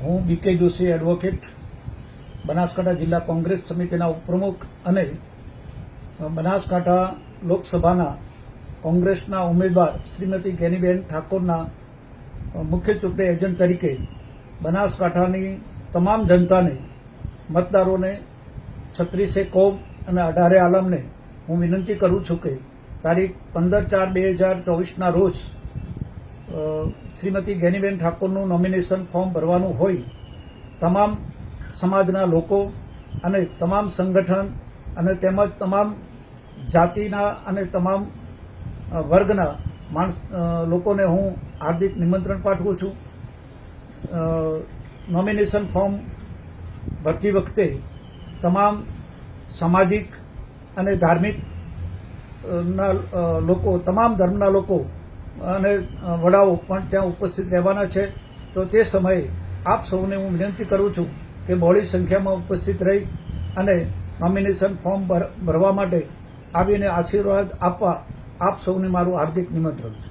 હું બીકે જોશી એડવોકેટ બનાસકાંઠા જિલ્લા કોંગ્રેસ સમિતિના ઉપપ્રમુખ અને બનાસકાંઠા લોકસભાના કોંગ્રેસના ઉમેદવાર શ્રીમતી ગેનીબેન ઠાકોરના મુખ્ય ચૂંટણી એજન્ટ તરીકે બનાસકાંઠાની તમામ જનતાને, મતદારોને, 36 કોમ અને 18 આલમને હું વિનંતી કરું છું કે તારીખ 15/4/2024ના રોજ શ્રીમતી ગેનીબેન ઠાકોરનું નોમિનેશન ફોર્મ ભરવાનું હોય તમામ સમાજના લોકો અને તમામ સંગઠન અને તેમજ તમામ જાતિના અને તમામ વર્ગના લોકોને હું હાર્દિક નિમંત્રણ પાઠવું છું. નોમિનેશન ફોર્મ ભરતી વખતે તમામ સામાજિક અને ધાર્મિક ના લોકો, તમામ ધર્મના લોકો અને વડાઓ પણ ત્યાં ઉપસ્થિત રહેવાના છે. તો તે સમયે આપ સૌને હું વિનંતી કરું છું કે બહોળી સંખ્યામાં ઉપસ્થિત રહી અને નોમિનેશન ફોર્મ ભરવા માટે આવીને આશીર્વાદ આપવા આપ સૌને મારું હાર્દિક નિમંત્રણ છે.